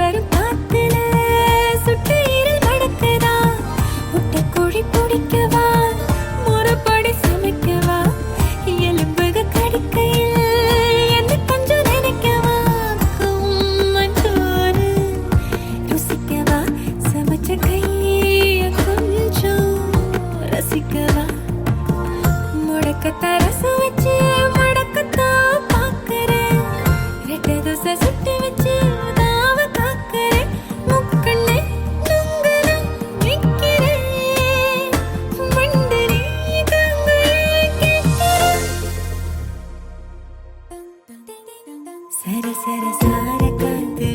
வரும் காத்துல சுட்டு ஈரல் மடக்குதா, முட்டைக்கோழி பிடிக்கவா, முறைப்படி சமைக்கவா, எலும்புக கடிக்கையில் என்ன கொஞ்சம் நினைக்கவா, மஞ்சோறு ருசிக்கவா, சமைச்ச கைய கொஞ்சம் ரசிக்கவா, முடக்கத்தை ரசம் வச்சு மடக்கத்தான் பார்க்கிறேன், ரெட்டை தோசை சுட்டு வச்சு தாவ காக்கிறேன், முக்கண்ணு நுங்குனா நிக்கிறேன், மண்டனி கங்கையை கேட்கிறேன். சர சர சார காத்து